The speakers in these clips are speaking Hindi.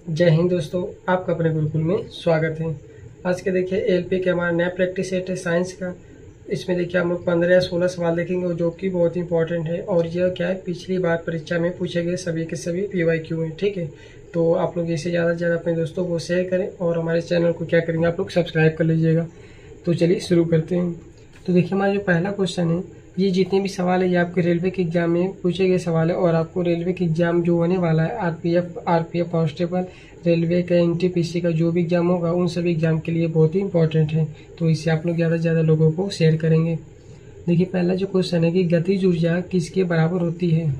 जय हिंद दोस्तों, आपका अपने गुरुकुल में स्वागत है। आज के देखिए एलपी के हमारा नया प्रैक्टिस सेट है साइंस का। इसमें देखिए हम लोग 15 या 16 सवाल देखेंगे जो कि बहुत इंपॉर्टेंट है और यह क्या है, पिछली बार परीक्षा में पूछे गए सभी के सभी पीवाईक्यू हैं। ठीक है, तो आप लोग इसे ज़्यादा से ज़्यादा अपने दोस्तों को शेयर करें और हमारे चैनल को क्या करेंगे, आप लोग सब्सक्राइब कर लीजिएगा। तो चलिए शुरू करते हैं। तो देखिए हमारा जो पहला क्वेश्चन है, ये जितने भी सवाल है ये आपके रेलवे के एग्जाम में पूछे गए सवाल है और आपको रेलवे के एग्जाम जो होने वाला है आरपीएफ कांस्टेबल, रेलवे का एनटीपीसी का जो भी एग्जाम होगा उन सभी एग्जाम के लिए बहुत ही इंपॉर्टेंट है। तो इसे आप लोग ज़्यादा से ज़्यादा लोगों को शेयर करेंगे। देखिए पहला जो क्वेश्चन है कि गतिज ऊर्जा किसके बराबर होती है।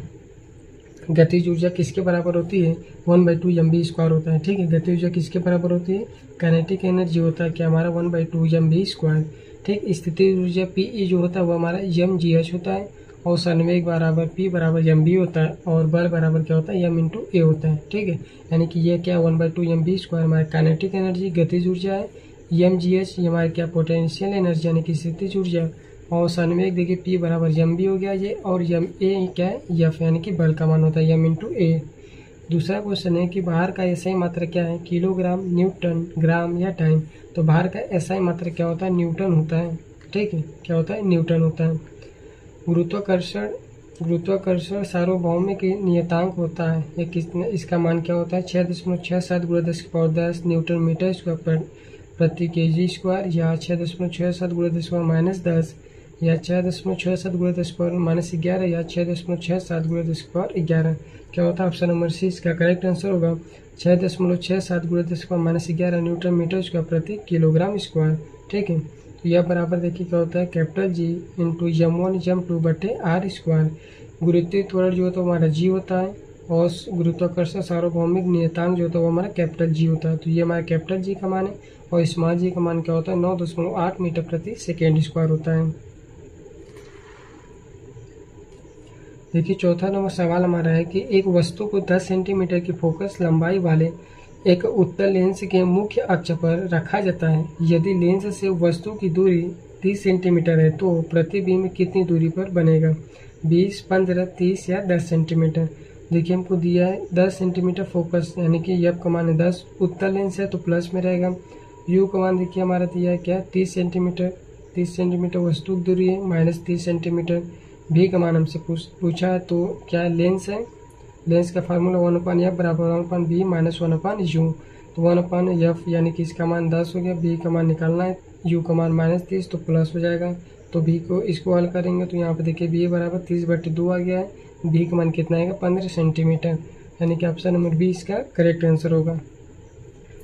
गतिज ऊर्जा किसके बराबर होती है, 1/2 mv² होता है। ठीक है, गतिज ऊर्जा किसके बराबर होती है, काइनेटिक एनर्जी होता है क्या हमारा 1/2 mv²। ठीक, स्थितिज ऊर्जा पीई जो होता है वो हमारा mgh होता है और संवेग बराबर p बराबर mv होता है और बल बराबर क्या होता है m/a होता है। ठीक है, यानी कि ये क्या 1/2 mv² हमारा काइनेटिक एनर्जी गतिज ऊर्जा है, mgh ये हमारे क्या पोटेंशियल एनर्जी यानी कि स्थितिज ऊर्जा और संवेग देखिए p बराबर mv हो गया ये और ma क्या है f यानी कि बल का मान होता है m/a। दूसरा क्वेश्चन है कि भार का एसआई मात्रा क्या है, किलोग्राम, न्यूटन, ग्राम या टाइम। तो भार का एसआई मात्रा क्या होता है, न्यूटन होता है। ठीक है, क्या होता है, न्यूटन होता है। गुरुत्वाकर्षण सार्वभौमिक नियतांक होता है, ये कितना, इसका मान क्या होता है 6.67 × 10 न्यूटन मीटर स्क्वायर प्रति केजी स्क्वायर या 6.67 × 10 या 6.67 × 10⁻11 या 6.67 × 10⁻11। क्या होता है, ऑप्शन नंबर सी इसका करेक्ट आंसर होगा 6.67 × 10⁻11 न्यूटन मीटर स्क्वायर प्रति किलोग्राम स्क्वायर। ठीक है, तो यह बराबर देखिए क्या होता है कैपिटल G इंटू m1m2/r²। गुरुत्वीय त्वरण जो होता है हमारा G होता है और गुरुत्वाकर्षण सार्वभौमिक नियतांक जो होता है वो हमारा कैपिटल G होता है। तो ये हमारा कैपिटल G का मान है और स्मॉल g का मान क्या होता है 9.8 मीटर प्रति सेकेंड स्क्वायर होता है। देखिए चौथा नंबर सवाल हमारा है कि एक वस्तु को 10 सेंटीमीटर की फोकस लंबाई वाले एक उत्तल लेंस के मुख्य अक्ष पर रखा जाता है। यदि लेंस से वस्तु की दूरी 30 सेंटीमीटर है तो प्रतिबिंब कितनी दूरी पर बनेगा, 20, 15, 30 या 10 सेंटीमीटर। देखिए हमको दिया है 10 सेंटीमीटर फोकस यानी कि एफ का मान है 10, उत्तल लेंस है तो प्लस में रहेगा। यू का मान देखिए हमारा दिया है क्या 30 सेंटीमीटर, 30 सेंटीमीटर वस्तु दूरी है माइनस 30 सेंटीमीटर। भी का मान हमसे पूछा है तो क्या है, लेंस है, लेंस का फार्मूला 1/f बराबर 1/b माइनस 1/u। तो 1/f यानी कि इसका मान 10 हो गया, बी का मान निकालना है, यू का मान -30 तो प्लस हो जाएगा। तो बी को इसको हल करेंगे तो यहाँ पे देखिए बी बराबर 30/2 आ गया है, बी का मान कितना आएगा 15 सेंटीमीटर, यानी कि ऑप्शन नंबर बी इसका करेक्ट आंसर होगा।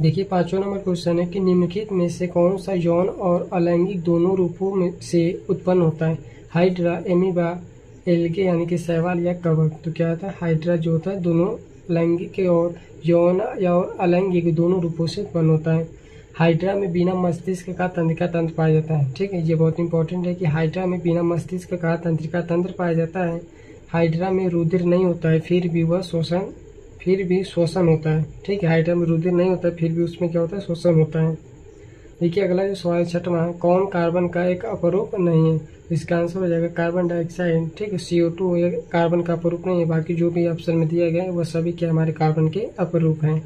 देखिए पांचवा नंबर क्वेश्चन है कि निम्नलिखित में से कौन सा यौन और अलैंगिक दोनों रूपों में से उत्पन्न होता है, हाइड्रा, एमीबा, एल्गे यानी कि शैवाल या कवक। तो क्या होता है, हाइड्रा जो होता है दोनों लैंगिक और यौन या अलैंगिक दोनों रूपों से उत्पन्न होता है। हाइड्रा में बिना मस्तिष्क का तंत्रिका तंत्र पाया जाता है। ठीक है, ये बहुत इंपॉर्टेंट है कि हाइड्रा में बिना मस्तिष्क का तंत्रिका तंत्र पाया जाता है। हाइड्रा में रुधिर नहीं होता है फिर भी शोषण होता है। ठीक है, हाइड्रा में रुधिर नहीं होता है फिर भी उसमें क्या होता है, शोषण होता है। देखिए अगला जो सवाल छठवां, कौन कार्बन का एक अपरूप नहीं है। इसका आंसर हो जाएगा कार्बन डाइऑक्साइड। ठीक है, CO2 ये कार्बन का अपरूप नहीं है, बाकी जो भी ऑप्शन में दिया गया है वह सभी क्या हमारे कार्बन के अपरूप हैं।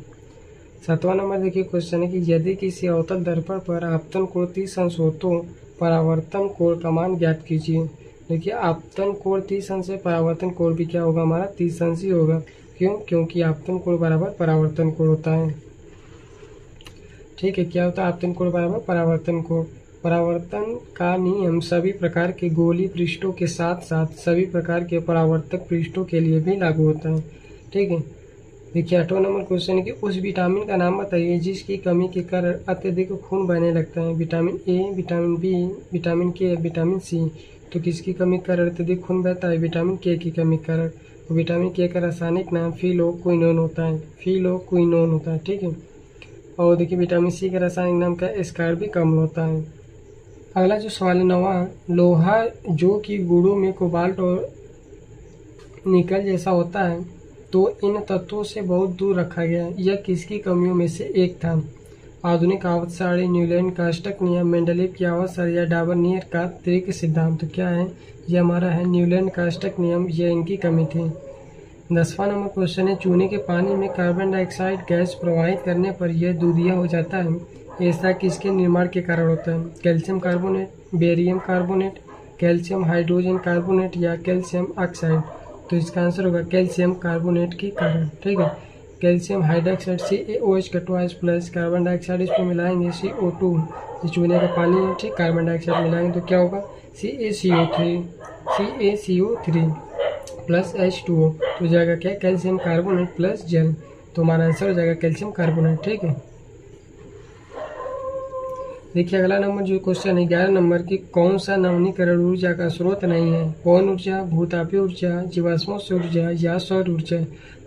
सातवां नंबर देखिए क्वेश्चन है कि यदि किसी अवतल दर्पण पर आपतन कोण 30 अंश हो तो परावर्तन कोण का मान ज्ञात कीजिए। देखिए आपतन कोण 30 अंश है, परावर्तन कोण भी क्या होगा हमारा 30 अंश ही होगा। क्यों, क्योंकि आपतन कोण बराबर परावर्तन कोण होता है। ठीक है, क्या होता है आपतन कोण बराबर परावर्तन कोण। परावर्तन का नियम सभी प्रकार के गोलीय पृष्ठों के साथ साथ सभी प्रकार के परावर्तक पृष्ठों के लिए भी लागू होता है। ठीक है, देखिए 8वां नंबर क्वेश्चन है कि उस विटामिन का नाम बताइए जिसकी कमी के कारण अत्यधिक खून बहने लगता है। Vitamin A, vitamin B, vitamin K, vitamin C. तो किसकी कमी के कारण अत्यधिक खून बहता है, विटामिन के की कमी के कारण। तो विटामिन के का रासायनिक नाम फिलोक्विनोन होता है, फिलोक्विनोन होता है। ठीक है, और देखिए विटामिन सी का रासायनिक नाम क्या है, एस्कॉर्बिक अम्ल होता है। अगला जो सवाल है 9वां, लोहा जो कि गुणों में कोबाल्ट और निकल जैसा होता है तो इन तत्वों से बहुत दूर रखा गया है, यह किसकी कमियों में से एक था। आधुनिक आवत सारणी, न्यूलैंड का अष्टक नियम, मेंडलीव की आवत सारणी या डाबरनियर का त्रिक सिद्धांत। तो क्या है, यह हमारा है न्यूलैंड का अष्टक नियम, यह इनकी कमी थी। 10वां नंबर क्वेश्चन है, चूने के पानी में कार्बन डाइऑक्साइड गैस प्रवाहित करने पर यह दूधिया हो जाता है। ऐसा किसके निर्माण के कारण होता है? Calcium carbonate, barium carbonate, calcium hydrogen carbonate या कैल्शियम ऑक्साइड। तो इसका आंसर होगा कैल्शियम कार्बोनेट के कारण। ठीक है, कैल्शियम हाइड्रोक्साइड CaOH का ट्वाइस प्लस कार्बन डाइऑक्साइड इसको मिलाएंगे CO2, ये चूने का पानी है। ठीक, कार्बन डाइऑक्साइड मिलाएंगे तो क्या होगा? CaCO3 plus H2O। तो हो जाएगा क्या? कैल्शियम कार्बोनेट प्लस जल। तो हमारा आंसर हो जाएगा कैल्शियम कार्बोनेट। ठीक है, देखिए अगला नंबर जो क्वेश्चन है 11 नंबर की, कौन सा नवीनीकरण ऊर्जा का स्रोत नहीं है? पवन ऊर्जा, भूतापीय ऊर्जा, जीवाश्मों से ऊर्जा या सौर ऊर्जा।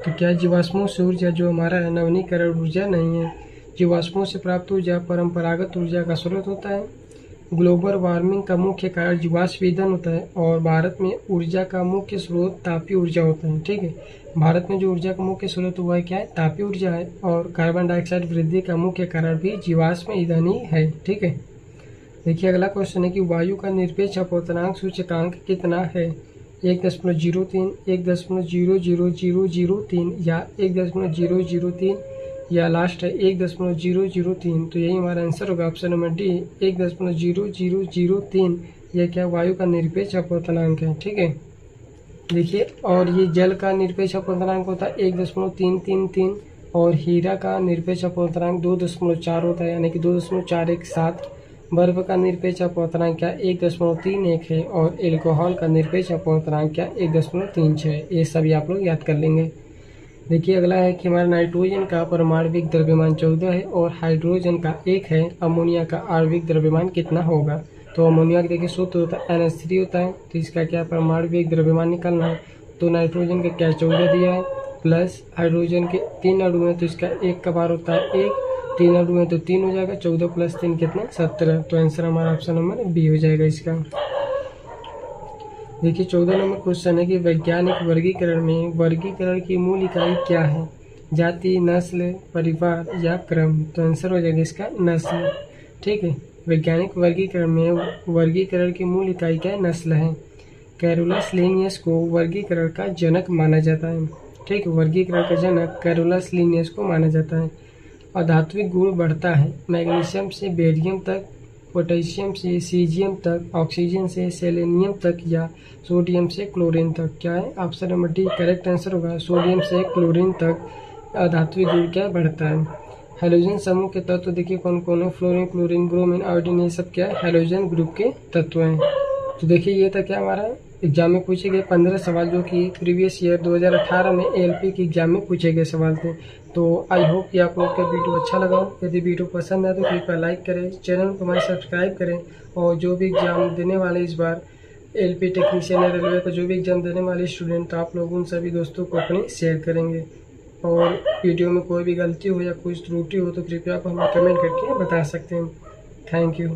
तो क्या जीवाश्मों से ऊर्जा जो हमारा है नवीनीकरण ऊर्जा नहीं है। जीवाश्मों से प्राप्त ऊर्जा परंपरागत ऊर्जा का स्रोत होता है। ग्लोबल वार्मिंग का मुख्य कारण जीवाश्म ईंधन होता है और भारत में ऊर्जा का मुख्य स्रोत तापीय ऊर्जा होता है। ठीक है, भारत में जो ऊर्जा का मुख्य स्रोत हुआ है क्या है? तापीय ऊर्जा है। और कार्बन डाइऑक्साइड वृद्धि का मुख्य कारण भी जीवाश्म ईंधन ही है। ठीक है, देखिए अगला क्वेश्चन है कि वायु का निरपेक्ष अपवर्तनांक सूचकांक कितना है? 1.03, 1.00003 या 1.003 या लास्ट है 1.003। तो यही हमारा आंसर होगा ऑप्शन नंबर डी, 1.0003। यह क्या? वायु का निरपेक्ष अपवर्तनांक है। ठीक है, देखिए और ये जल का निरपेक्ष अपवर्तनांक होता है 1.333 और हीरा का निरपेक्ष अपवर्तनांक 2.4 होता है, यानी कि 2.417। बर्फ का निरपेक्ष अपवर्तनांक क्या? 1.31 है और एल्कोहल का निरपेक्ष अपवर्तनांक क्या? 1.36। ये सभी आप लोग याद कर लेंगे। देखिए अगला है कि हमारा नाइट्रोजन का परमाणविक द्रव्यमान 14 है और हाइड्रोजन का 1 है। अमोनिया का आणविक द्रव्यमान कितना होगा? तो अमोनिया का देखिए सूत्र होता है NH3 होता है। तो इसका क्या परमाणविक द्रव्यमान निकालना है। तो नाइट्रोजन का क्या 14 दिया है, प्लस हाइड्रोजन के 3 अणु है तो इसका 1 का भार होता है 1, 3 अणु है तो 3 हो जाएगा, 14 प्लस 3 कितना? 17। तो आंसर हमारा ऑप्शन नंबर बी हो जाएगा इसका। देखिए 14 नंबर क्वेश्चन है कि वैज्ञानिक वर्गीकरण में वर्गीकरण की मूल इकाई क्या है? जाति, नस्ल, परिवार या क्रम। तो आंसर हो जाएगा इसका नस्ल। ठीक है, वैज्ञानिक वर्गीकरण में वर्गीकरण की मूल इकाई क्या है? नस्ल है। कैरोलस लिनियस को वर्गीकरण का जनक माना जाता है। ठीक है, वर्गीकरण का जनक कैरोलस लिनियस को माना जाता है। अधात्विक गुण बढ़ता है। मैग्नीशियम से बेरियम तक, पोटेशियम से सीजियम तक, ऑक्सीजन से सेलेनियम तक या सोडियम से क्लोरीन तक। क्या है? Option number D correct answer होगा। सोडियम से क्लोरीन तक अधात्विक गुण क्या बढ़ता है। हेलोजन समूह के तत्व देखिए कौन कौन है? फ्लोरीन, क्लोरीन, ब्रोमीन, आयोडीन, ये सब क्या है? हेलोजन ग्रुप के तत्व हैं। तो देखिए ये था क्या हमारा एग्जाम में पूछे गए 15 सवाल जो कि प्रीवियस ईयर 2018 में ALP की एग्जाम में पूछे गए सवाल थे। तो आई होप कि आप लोग का वीडियो अच्छा लगा हो। यदि वीडियो पसंद आए तो कृपया लाइक करें, चैनल को हमारे सब्सक्राइब करें और जो भी एग्जाम देने वाले इस बार LP टेक्नीशियन या रेलवे का जो भी एग्जाम देने वाले स्टूडेंट तो आप लोग उन सभी दोस्तों को अपने शेयर करेंगे। और वीडियो में कोई भी गलती हो या कुछ त्रुटि हो तो कृपया आप हमें कमेंट करके बता सकते हैं। Thank you.